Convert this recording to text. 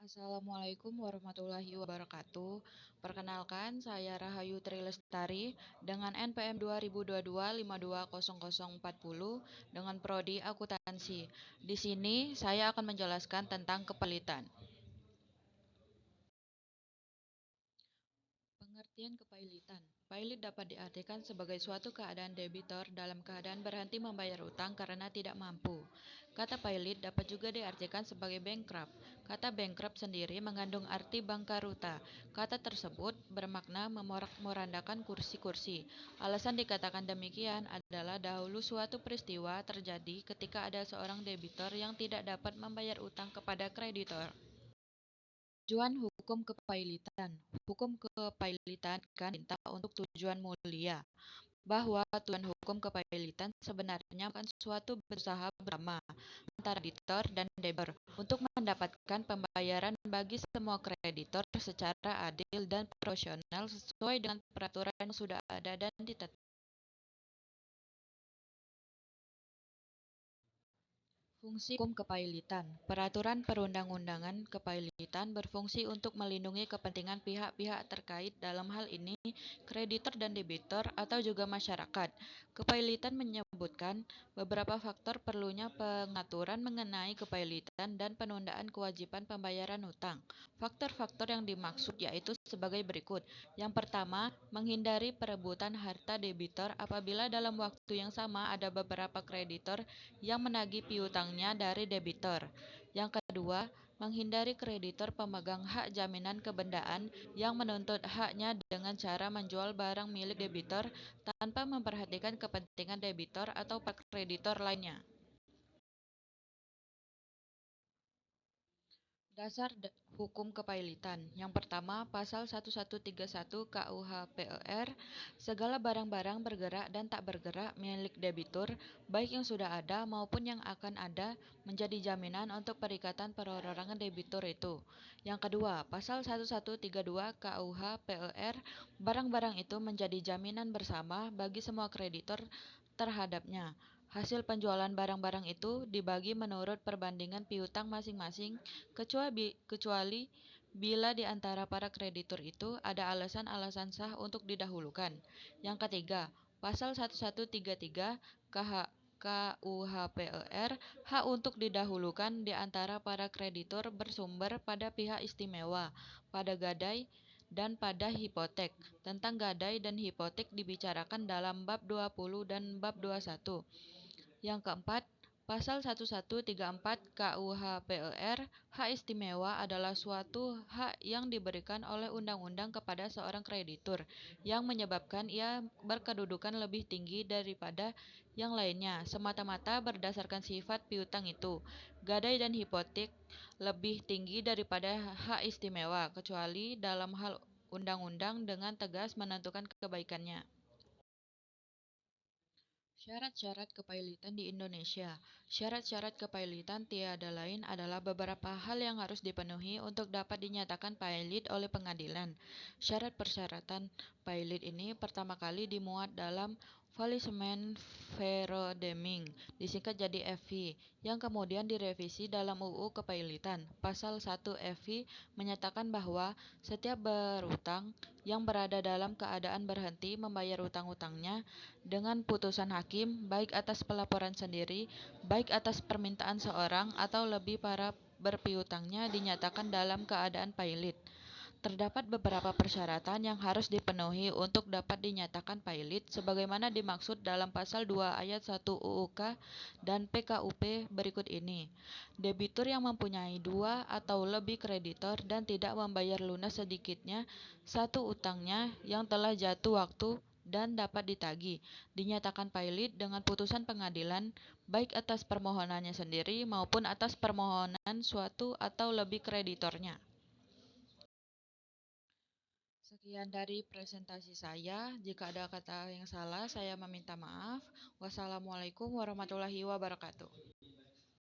Assalamualaikum warahmatullahi wabarakatuh. Perkenalkan, saya Rahayu Trilestari dengan NPM 2022 520040 dengan prodi akuntansi. Di sini saya akan menjelaskan tentang kepailitan. Pengertian kepailitan. Pailit dapat diartikan sebagai suatu keadaan debitor dalam keadaan berhenti membayar utang karena tidak mampu. Kata pailit dapat juga diartikan sebagai bankrupt. Kata bankrupt sendiri mengandung arti bangkaruta. Kata tersebut bermakna memorak-morandakan kursi-kursi. Alasan dikatakan demikian adalah dahulu suatu peristiwa terjadi ketika ada seorang debitor yang tidak dapat membayar utang kepada kreditor. Tujuan hukum kepailitan. Hukum kepailitan kan minta untuk tujuan mulia, bahwa tujuan hukum kepailitan sebenarnya bukan suatu berusaha bersama antara kreditor dan debitur untuk mendapatkan pembayaran bagi semua kreditor secara adil dan proporsional sesuai dengan peraturan yang sudah ada dan ditetapkan. Fungsi hukum kepailitan. Peraturan perundang-undangan kepailitan berfungsi untuk melindungi kepentingan pihak-pihak terkait dalam hal ini kreditor dan debitur atau juga masyarakat. Kepailitan menyebutkan beberapa faktor perlunya pengaturan mengenai kepailitan dan penundaan kewajiban pembayaran hutang. Faktor-faktor yang dimaksud yaitu sebagai berikut. Yang pertama, menghindari perebutan harta debitur apabila dalam waktu yang sama ada beberapa kreditor yang menagih piutangnya dari debitur. Yang kedua, menghindari kreditor pemegang hak jaminan kebendaan yang menuntut haknya dengan cara menjual barang milik debitur tanpa memperhatikan kepentingan debitur atau kreditor lainnya. Dasar hukum kepailitan. Yang pertama, pasal 1131 KUH PER, segala barang-barang bergerak dan tak bergerak milik debitur, baik yang sudah ada maupun yang akan ada, menjadi jaminan untuk perikatan perorangan debitur itu. Yang kedua, pasal 1132 KUH PER, barang-barang itu menjadi jaminan bersama bagi semua kreditor terhadapnya. Hasil penjualan barang-barang itu dibagi menurut perbandingan piutang masing-masing, kecuali bila di antara para kreditur itu ada alasan-alasan sah untuk didahulukan. Yang ketiga, pasal 1133 KH KUHPER, hak untuk didahulukan di antara para kreditur bersumber pada pihak istimewa, pada gadai, dan pada hipotek. Tentang gadai dan hipotek dibicarakan dalam bab 20 dan bab 21. Yang keempat, pasal 1134 KUH PER, hak istimewa adalah suatu hak yang diberikan oleh undang-undang kepada seorang kreditur yang menyebabkan ia berkedudukan lebih tinggi daripada yang lainnya semata-mata berdasarkan sifat piutang itu. Gadai dan hipotek lebih tinggi daripada hak istimewa kecuali dalam hal undang-undang dengan tegas menentukan kebaikannya. Syarat-syarat kepailitan di Indonesia. Syarat-syarat kepailitan tiada lain adalah beberapa hal yang harus dipenuhi untuk dapat dinyatakan pailit oleh pengadilan. Syarat persyaratan pailit ini pertama kali dimuat dalam Valismen Verodeming, disingkat jadi FV, yang kemudian direvisi dalam UU Kepailitan. Pasal 1 FV menyatakan bahwa setiap berutang yang berada dalam keadaan berhenti membayar utang-utangnya dengan putusan hakim, baik atas pelaporan sendiri, baik atas permintaan seorang atau lebih para berpiutangnya dinyatakan dalam keadaan pailit. Terdapat beberapa persyaratan yang harus dipenuhi untuk dapat dinyatakan pailit sebagaimana dimaksud dalam pasal 2 ayat 1 UUK dan PKUP berikut ini. Debitur yang mempunyai dua atau lebih kreditor dan tidak membayar lunas sedikitnya satu utangnya yang telah jatuh waktu dan dapat ditagih, dinyatakan pailit dengan putusan pengadilan baik atas permohonannya sendiri maupun atas permohonan suatu atau lebih kreditornya. Sekian dari presentasi saya. Jika ada kata yang salah, saya meminta maaf. Wassalamualaikum warahmatullahi wabarakatuh.